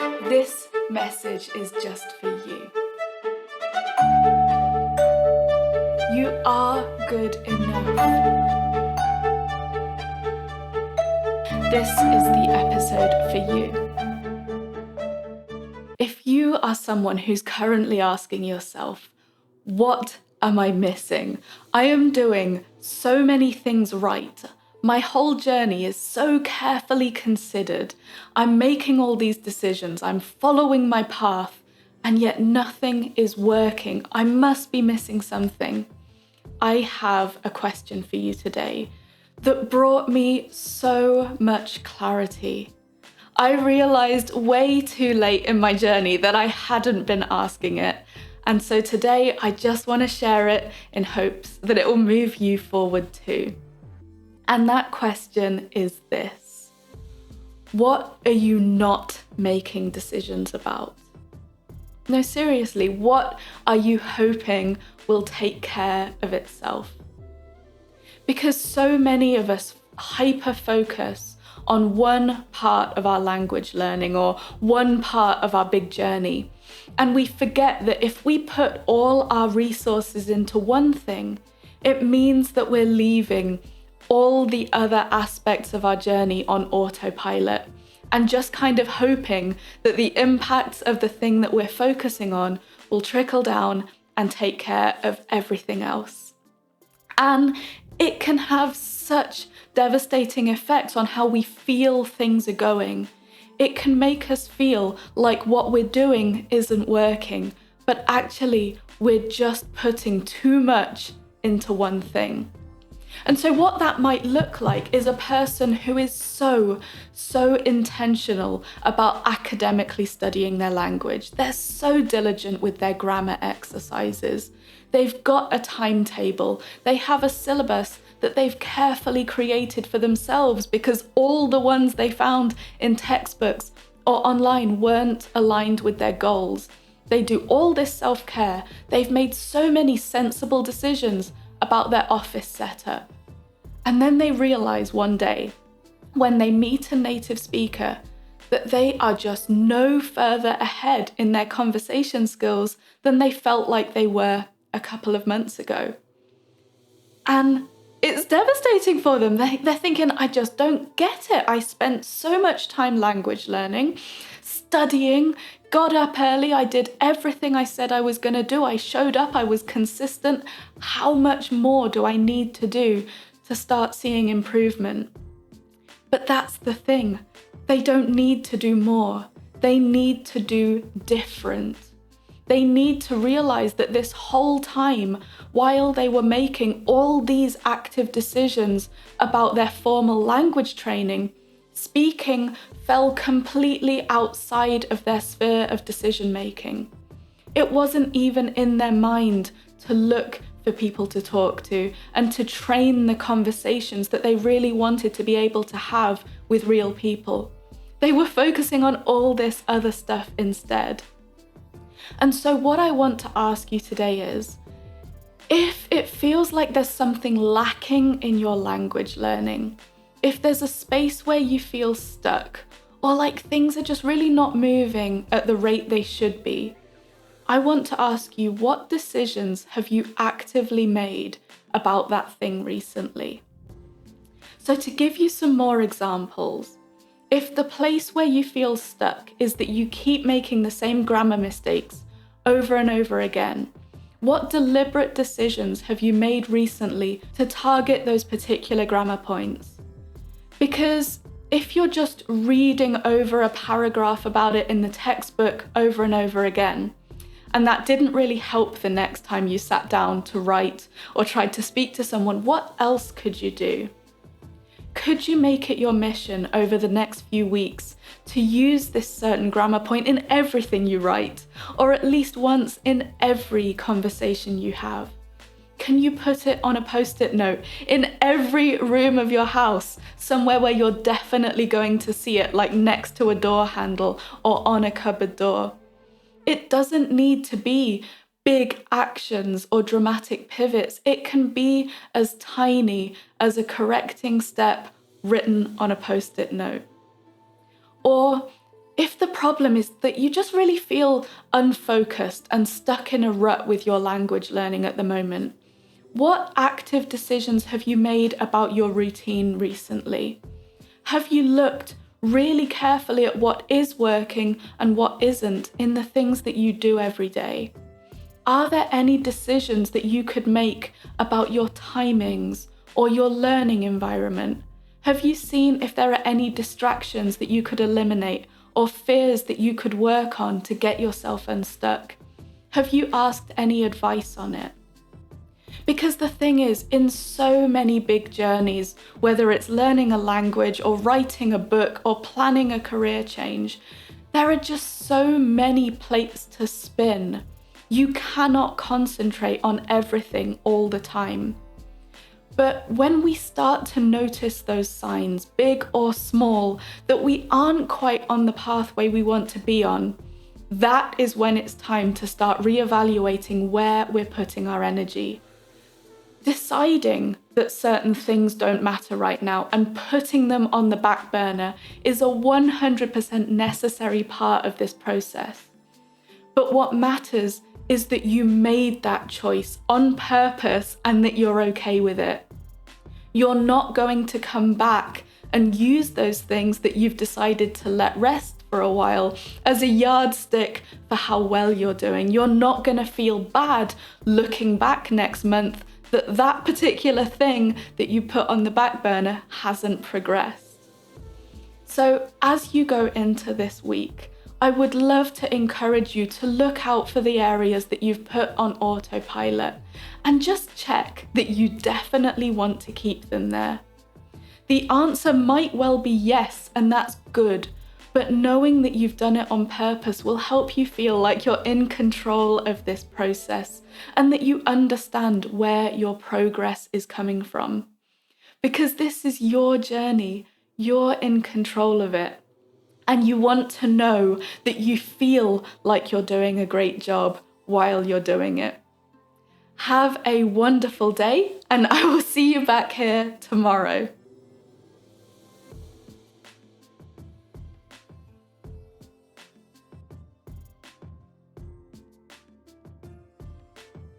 This message is just for you. You are good enough. This is the episode for you. If you are someone who's currently asking yourself, what am I missing? I am doing so many things right. My whole journey is so carefully considered. I'm making all these decisions. I'm following my path, and yet nothing is working. I must be missing something. I have a question for you today that brought me so much clarity. I realized way too late in my journey that I hadn't been asking it. And so today I just want to share it in hopes that it will move you forward too. And that question is this: what are you not making decisions about? No, seriously, what are you hoping will take care of itself? Because so many of us hyper-focus on one part of our language learning or one part of our big journey. And we forget that if we put all our resources into one thing, it means that we're leaving all the other aspects of our journey on autopilot and just kind of hoping that the impacts of the thing that we're focusing on will trickle down and take care of everything else. And it can have such devastating effects on how we feel things are going. It can make us feel like what we're doing isn't working, but actually we're just putting too much into one thing. And so what that might look like is a person who is so intentional about academically studying their language. They're so diligent with their grammar exercises. They've got a timetable. They have a syllabus that they've carefully created for themselves because all the ones they found in textbooks or online weren't aligned with their goals. They do all this self-care. They've made so many sensible decisions about their office setup. And then they realize one day, when they meet a native speaker, that they are just no further ahead in their conversation skills than they felt like they were a couple of months ago. And it's devastating for them. They're thinking, I just don't get it. I spent so much time language learning, studying, got up early, I did everything I said I was going to do. I showed up, I was consistent. How much more do I need to do to start seeing improvement? But that's the thing. They don't need to do more. They need to do different. They need to realize that this whole time, while they were making all these active decisions about their formal language training, speaking fell completely outside of their sphere of decision making. It wasn't even in their mind to look for people to talk to and to train the conversations that they really wanted to be able to have with real people. They were focusing on all this other stuff instead. And so what I want to ask you today is, if it feels like there's something lacking in your language learning, if there's a space where you feel stuck, or like things are just really not moving at the rate they should be, I want to ask you, what decisions have you actively made about that thing recently? So to give you some more examples, if the place where you feel stuck is that you keep making the same grammar mistakes over and over again, what deliberate decisions have you made recently to target those particular grammar points? Because if you're just reading over a paragraph about it in the textbook over and over again, and that didn't really help the next time you sat down to write or tried to speak to someone, what else could you do? Could you make it your mission over the next few weeks to use this certain grammar point in everything you write, or at least once in every conversation you have? Can you put it on a post-it note in every room of your house, somewhere where you're definitely going to see it, like next to a door handle or on a cupboard door? It doesn't need to be big actions or dramatic pivots. It can be as tiny as a correcting step written on a post-it note. Or If the problem is that you just really feel unfocused and stuck in a rut with your language learning at the moment, what active decisions have you made about your routine recently? Have you looked really carefully at what is working and what isn't in the things that you do every day? Are there any decisions that you could make about your timings or your learning environment? Have you seen if there are any distractions that you could eliminate or fears that you could work on to get yourself unstuck? Have you asked any advice on it? Because the thing is, in so many big journeys, whether it's learning a language or writing a book or planning a career change, there are just so many plates to spin. You cannot concentrate on everything all the time. But when we start to notice those signs, big or small, that we aren't quite on the pathway we want to be on, that is when it's time to start reevaluating where we're putting our energy. Deciding that certain things don't matter right now and putting them on the back burner is a 100% necessary part of this process. But what matters is that you made that choice on purpose and that you're okay with it. You're not going to come back and use those things that you've decided to let rest for a while as a yardstick for how well you're doing. You're not going to feel bad looking back next month that that particular thing that you put on the back burner hasn't progressed. So as you go into this week, I would love to encourage you to look out for the areas that you've put on autopilot and just check that you definitely want to keep them there. The answer might well be yes, and that's good, but knowing that you've done it on purpose will help you feel like you're in control of this process and that you understand where your progress is coming from. Because this is your journey, you're in control of it. And you want to know that you feel like you're doing a great job while you're doing it. Have a wonderful day, and I will see you back here tomorrow.